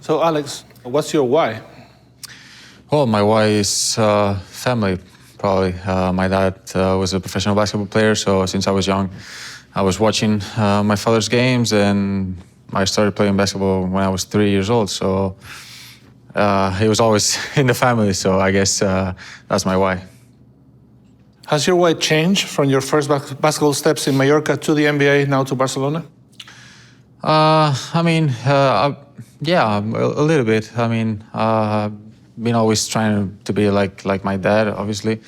So, Alex, what's your why? Well, my why is family, probably. My dad was a professional basketball player, so since I was young, I was watching my father's games, and I started playing basketball when I was 3 years old. So he was always in the family, so I guess that's my why. Has your why changed from your first basketball steps in Mallorca to the NBA, now to Barcelona? Yeah, a little bit. I mean, been always trying to be like my dad. Obviously,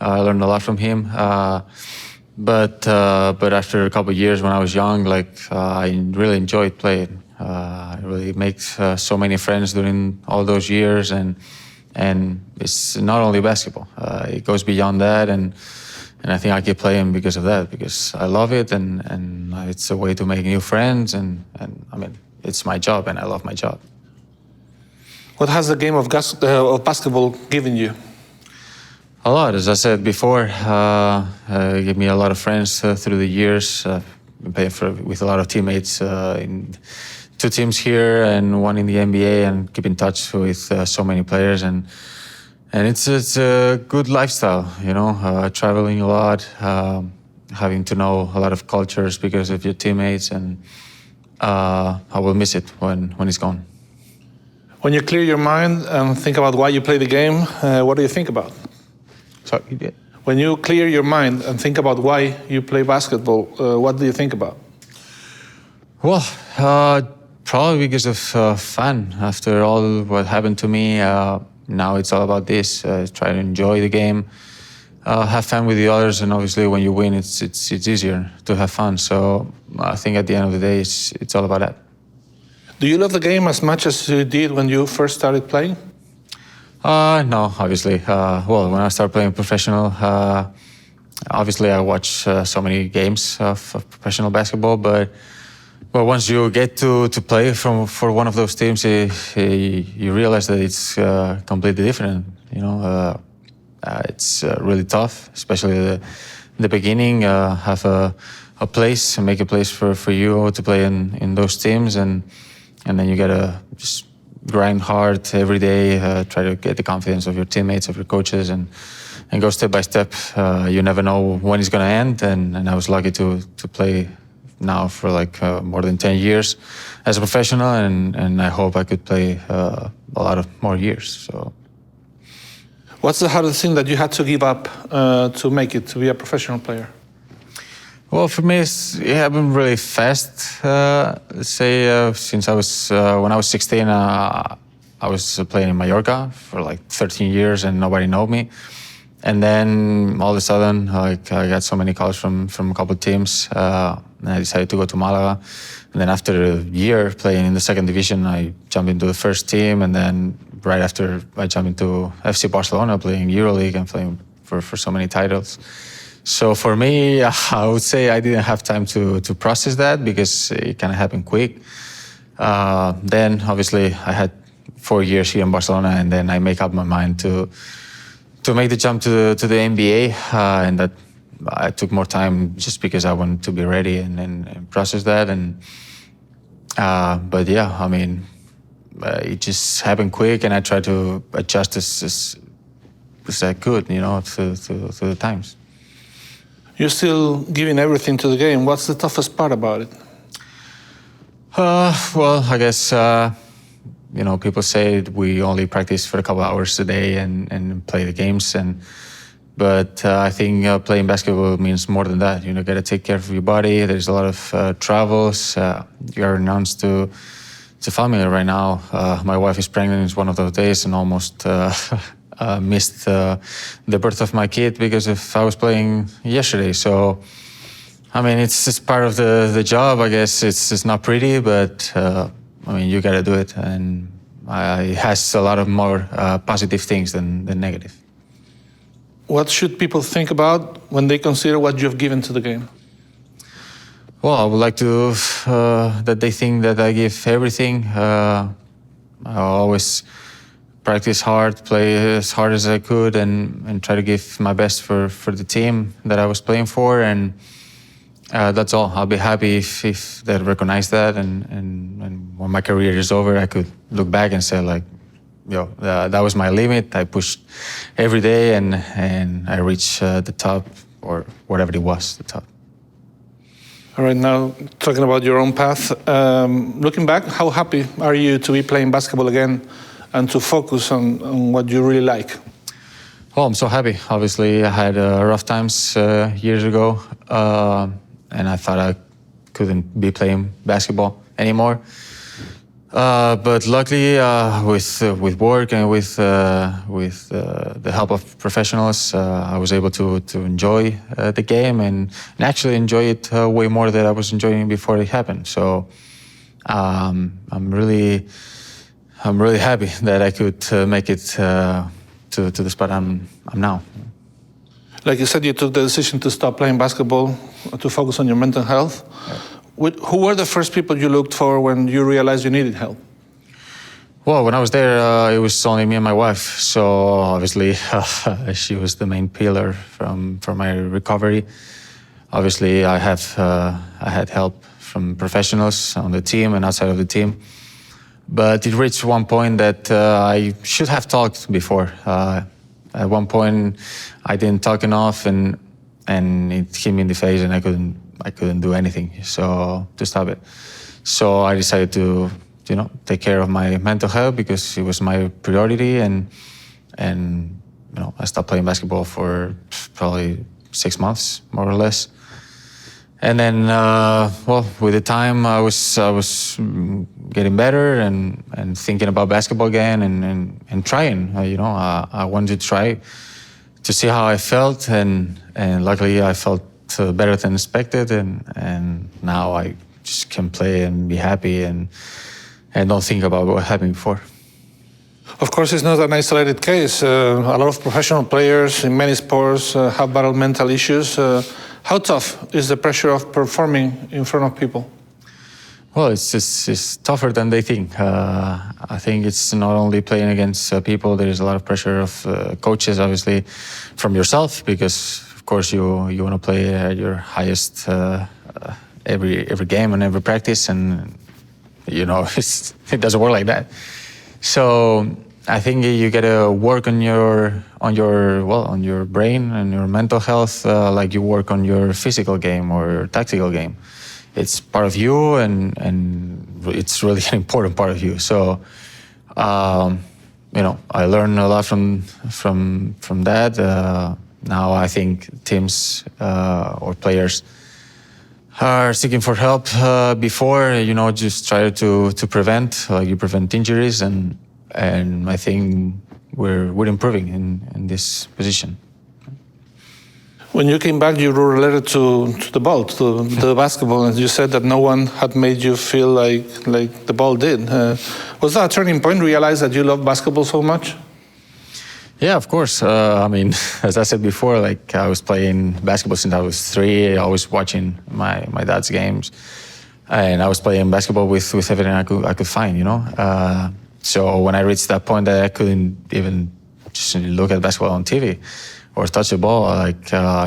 I learned a lot from him. But after a couple of years when I was young, I really enjoyed playing. I really made so many friends during all those years, and it's not only basketball. It goes beyond that, and I think I keep playing because of that, because I love it, and it's a way to make new friends, and I mean, it's my job, and I love my job. What has the game of basketball given you? A lot, as I said before. It gave me a lot of friends through the years. Been playing with a lot of teammates in 2 teams here and 1 in the NBA, and keep in touch with so many players. And it's a good lifestyle, you know, traveling a lot, having to know a lot of cultures because of your teammates, and I will miss it when it's gone. When you clear your mind and think about why you play the game, what do you think about? Sorry? When you clear your mind and think about why you play basketball, what do you think about? Well, probably because of fun. After all what happened to me, now it's all about this. Try to enjoy the game, have fun with the others, and obviously when you win, it's easier to have fun. So I think at the end of the day, it's all about that. Do you love the game as much as you did when you first started playing? No, obviously. Well, when I started playing professional, obviously I watch so many games of professional basketball, but once you get to play for one of those teams, you realize that it's completely different. You know, it's really tough, especially the beginning. Have a place, and make a place for you to play in those teams, and then you gotta just grind hard every day, try to get the confidence of your teammates, of your coaches, and go step by step. You never know when it's going to end, and I was lucky to play now for more than 10 years as a professional, and I hope I could play a lot of more years. So, what's the hardest thing that you had to give up to make it, to be a professional player? Well, for me, it happened really fast. Let's say since when I was 16, I was playing in Mallorca for 13 years, and nobody knew me. And then all of a sudden, I got so many calls from a couple of teams, and I decided to go to Malaga. And then after a year playing in the 2nd division, I jumped into the first team, and then right after, I jumped into FC Barcelona, playing EuroLeague and playing for so many titles. So for me, I would say I didn't have time to process that, because it kind of happened quick. Then obviously I had 4 years here in Barcelona, and then I make up my mind to make the jump to the NBA, and that I took more time just because I wanted to be ready and process that. But yeah, I mean, it just happened quick, and I tried to adjust as I could, you know, to the times. You're still giving everything to the game. What's the toughest part about it? Well, I guess, you know, people say we only practice for a couple hours a day and play the games. But I think playing basketball means more than that. You know, got to take care of your body. There's a lot of travels. You're announced to family right now. My wife is pregnant. It's one of those days, and almost missed the birth of my kid because I was playing yesterday. So, I mean, it's part of the job. I guess it's not pretty, but I mean, you got to do it, and it has a lot of more positive things than negative. What should people think about when they consider what you've given to the game? Well, I would like to that they think that I give everything. I always practice hard, play as hard as I could, and try to give my best for the team that I was playing for. And That's all. I'll be happy if they recognize that, and when my career is over, I could look back and say like, that was my limit. I pushed every day, and I reached the top, or whatever it was, the top. All right, now talking about your own path, looking back, how happy are you to be playing basketball again and to focus on what you really like? Well, I'm so happy. Obviously, I had rough times years ago, and I thought I couldn't be playing basketball anymore. But luckily, with work and with the help of professionals, I was able to enjoy the game and actually enjoy it way more than I was enjoying before it happened. So I'm really happy that I could make it to the spot I'm now. Like you said, you took the decision to stop playing basketball to focus on your mental health. Yeah. Who were the first people you looked for when you realized you needed help? Well, when I was there, it was only me and my wife. So obviously, she was the main pillar from my recovery. Obviously, I had help from professionals on the team and outside of the team. But it reached one point that I should have talked before. At one point, I didn't talk enough, and it hit me in the face, and I couldn't do anything to stop it. So I decided to take care of my mental health because it was my priority, and I stopped playing basketball for probably 6 months, more or less. And then, with the time, I was getting better and thinking about basketball again and trying. I wanted to try to see how I felt, and luckily I felt better than expected, and now I just can play and be happy and don't think about what happened before. Of course, it's not an isolated case. A lot of professional players in many sports have battled mental issues. How tough is the pressure of performing in front of people? Well, it's tougher than they think. I think it's not only playing against people. There is a lot of pressure of coaches, obviously, from yourself, because of course you want to play at your highest every game and every practice, and it doesn't work like that. So I think you got to work on your brain and your mental health, like you work on your physical game or tactical game. It's part of you, and it's really an important part of you. So, I learned a lot from that. Now I think teams or players are seeking for help before, just try to prevent, like you prevent injuries, and I think we're improving in this position. When you came back, you wrote a letter to the ball, to the basketball, and you said that no one had made you feel like the ball did. Was that a turning point, realize that you love basketball so much? Yeah, of course. As I said before, like I was playing basketball since I was 3, always watching my dad's games. And I was playing basketball with everything I could find, So when I reached that point that I couldn't even just look at basketball on TV or touch the ball, I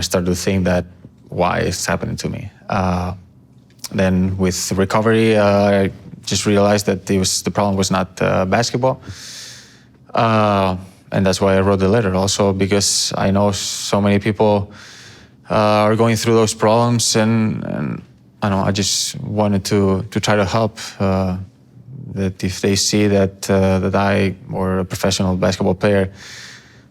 started to think that why it's happening to me. Then with recovery, I just realized that the problem was not basketball. And that's why I wrote the letter also, because I know so many people are going through those problems, and I just wanted to try to help. That if they see that I or a professional basketball player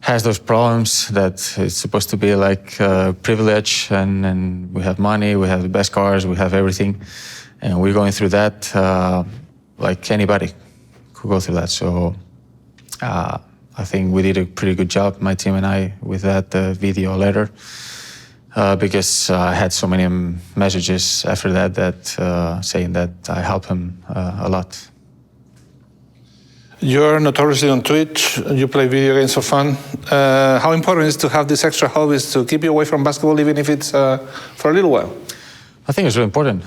has those problems, that it's supposed to be like a privilege, and we have money, we have the best cars, we have everything, and we're going through that like anybody could go through that. So I think we did a pretty good job, my team and I, with that video letter, because I had so many messages after that saying that I helped him a lot. You're notoriously on Twitch, you play video games for fun. How important is it to have these extra hobbies to keep you away from basketball, even if it's for a little while? I think it's really important.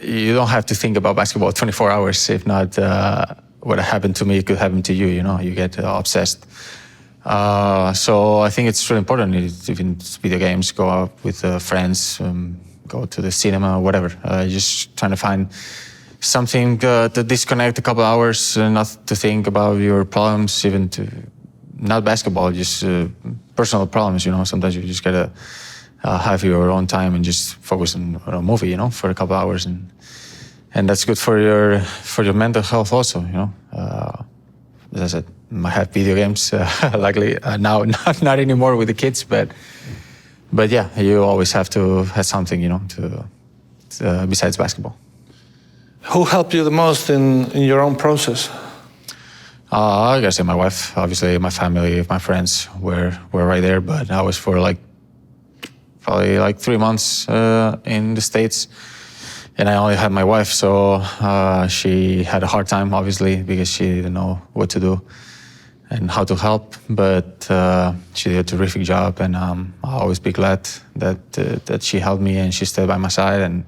You don't have to think about basketball 24 hours. If not, what happened to me could happen to you. You get obsessed So I think it's really important, even video games, go out with friends, go to the cinema, whatever. Just trying to find something to disconnect a couple hours, not to think about your problems, even to not basketball, just personal problems. Sometimes you just gotta have your own time and just focus on a movie, for a couple hours, and that's good for your mental health also. As I said, I have video games, luckily now not anymore with the kids, but yeah, you always have to have something, to besides basketball. Who helped you the most in your own process? I gotta say my wife. Obviously, my family, my friends were right there, but I was for probably 3 months in the States, and I only had my wife, so she had a hard time, obviously, because she didn't know what to do and how to help, but she did a terrific job, and I'll always be glad that she helped me and she stayed by my side, and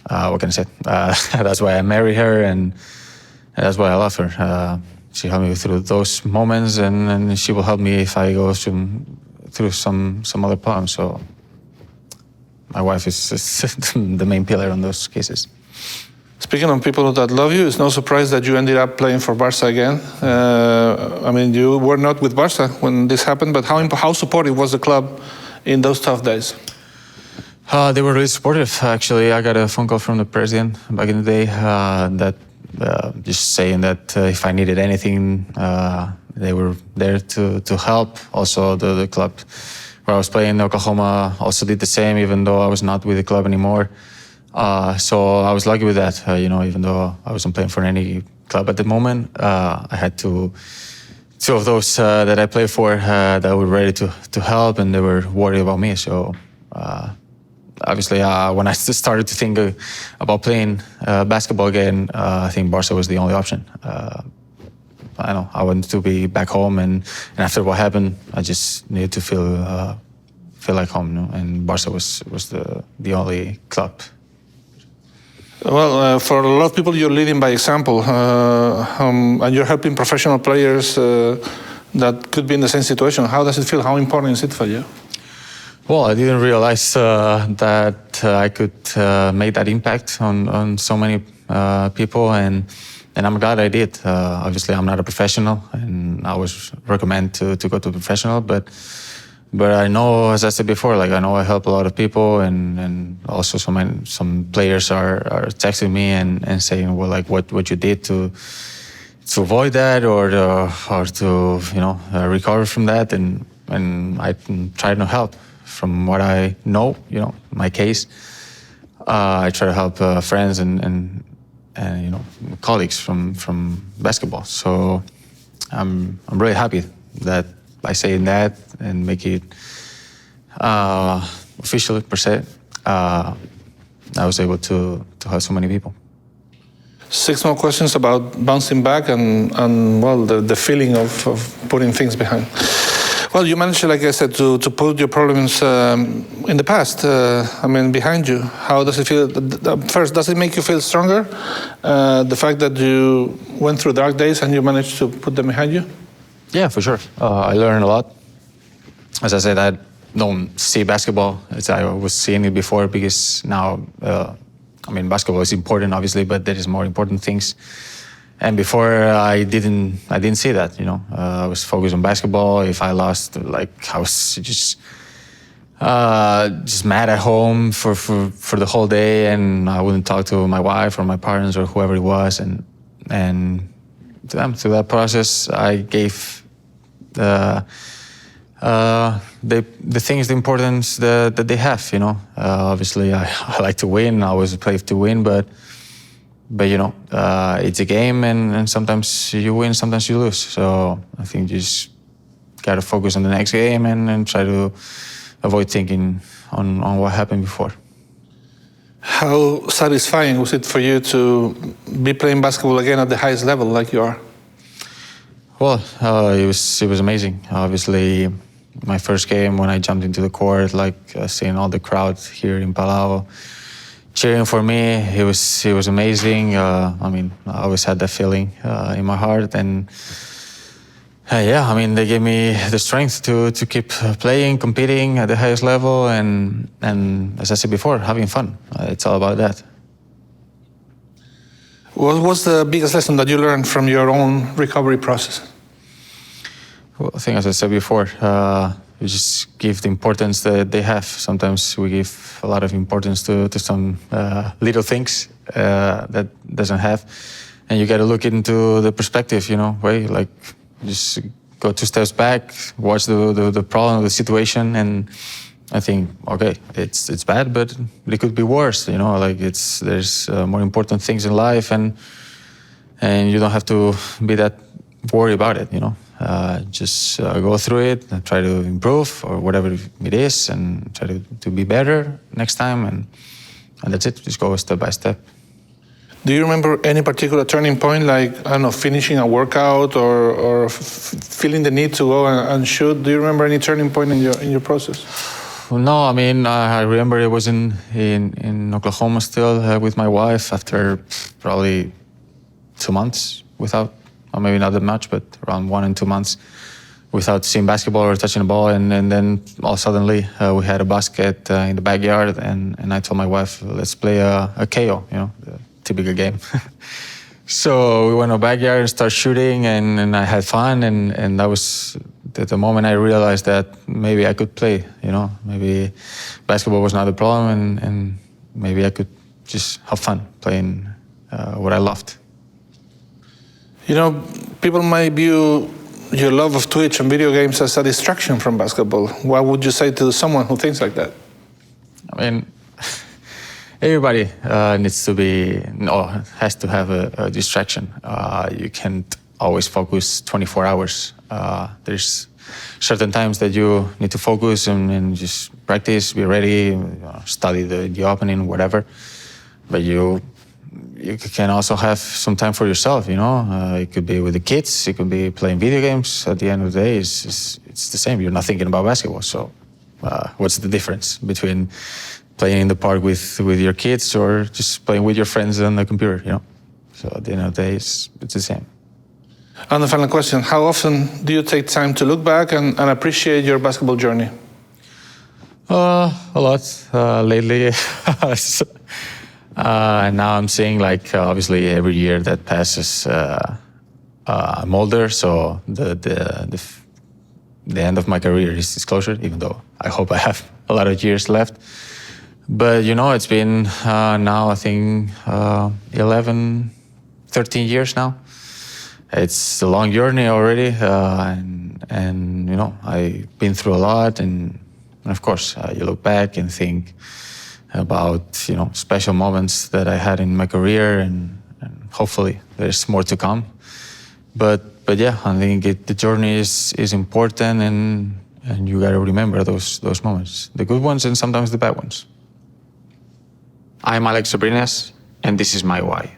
what can I say? That's why I married her, and that's why I love her. She helped me through those moments, and she will help me if I go through some other problems. So my wife is the main pillar in those cases. Speaking of people that love you, it's no surprise that you ended up playing for Barca again. You were not with Barca when this happened, but how supportive was the club in those tough days? They were really supportive, actually. I got a phone call from the president back in the day that just saying that if I needed anything, they were there to help. Also, the club where I was playing in Oklahoma also did the same, even though I was not with the club anymore. So I was lucky with that, even though I wasn't playing for any club at the moment. I had two of those that I played for that were ready to help, and they were worried about me. So obviously, when I started to think about playing basketball again, I think Barca was the only option. I know I wanted to be back home, and after what happened, I just needed to feel like home, and Barca was the only club. Well, for a lot of people, you're leading by example, and you're helping professional players that could be in the same situation. How does it feel? How important is it for you? Well, I didn't realize that I could make that impact on so many people, and I'm glad I did. Obviously, I'm not a professional, and I always recommend to go to a professional, but I know, as I said before, I know I help a lot of people, and also some players are texting me and saying, well, what you did to avoid that or to recover from that, and I try to help from what I know, my case. I try to help friends and colleagues from basketball. So I'm really happy that by saying that and make it official per se, I was able to help so many people. 6 more questions about bouncing back and the feeling of putting things behind. Well, you managed, like I said, to put your problems in the past, behind you. How does it feel? First, does it make you feel stronger? The fact that you went through dark days and you managed to put them behind you? Yeah, for sure. I learned a lot. As I said, I don't see basketball as I was seeing it before, because now, basketball is important, obviously, but there is more important things. And before, I didn't see that. I was focused on basketball. If I lost, I was just mad at home for the whole day, and I wouldn't talk to my wife or my parents or whoever it was. And to them, through that process, I gave the things, the importance that they have. Obviously, I like to win. I always play to win, but it's a game, and sometimes you win, sometimes you lose. So I think you just got to focus on the next game and try to avoid thinking on what happened before. How satisfying was it for you to be playing basketball again at the highest level like you are? Well, it was amazing. Obviously, my first game when I jumped into the court, seeing all the crowd here in Palau cheering for me, it was amazing. I always had that feeling in my heart, and Yeah, I mean, they gave me the strength to keep playing, competing at the highest level, and as I said before, having fun. It's all about that. What was the biggest lesson that you learned from your own recovery process? Well, I think, as I said before, you just give the importance that they have. Sometimes we give a lot of importance to some little things that doesn't have, and you got to look into the perspective, way like just go 2 steps back, watch the problem, the situation, and I think, okay, it's bad, but it could be worse. Like there's more important things in life, and you don't have to be that worried about it. Just go through it and try to improve or whatever it is, and try to be better next time, and that's it. Just go step by step. Do you remember any particular turning point, like, I don't know, finishing a workout or feeling the need to go and shoot? Do you remember any turning point in your process? No, I mean, I remember it was in Oklahoma still with my wife after probably 2 months without, or maybe not that much, but around 1 and 2 months without seeing basketball or touching the ball. And then all suddenly we had a basket in the backyard, and I told my wife, let's play a KO, the typical game. So we went to the backyard and started shooting, and I had fun, and that was the moment I realized that maybe I could play, maybe basketball was not the problem, and maybe I could just have fun playing what I loved. People might view your love of Twitch and video games as a distraction from basketball. What would you say to someone who thinks like that? I mean, everybody needs to has to have a distraction. You can't always focus 24 hours. There's certain times that you need to focus and just practice, be ready, study the opening, whatever. But you can also have some time for yourself, It could be with the kids, it could be playing video games. At the end of the day, it's the same. You're not thinking about basketball. So what's the difference between playing in the park with your kids or just playing with your friends on the computer, So at the end of the day, it's the same. And the final question, how often do you take time to look back and appreciate your basketball journey? A lot lately. Now I'm seeing, obviously every year that passes, I'm older, so the end of my career is closer, even though I hope I have a lot of years left. But, it's been now, I think, 11, 13 years now. It's a long journey already, and I've been through a lot, and of course, you look back and think about, special moments that I had in my career, and hopefully there's more to come. But yeah, I think the journey is important, and you got to remember those moments, the good ones and sometimes the bad ones. I'm Alex Abrines, and this is my why.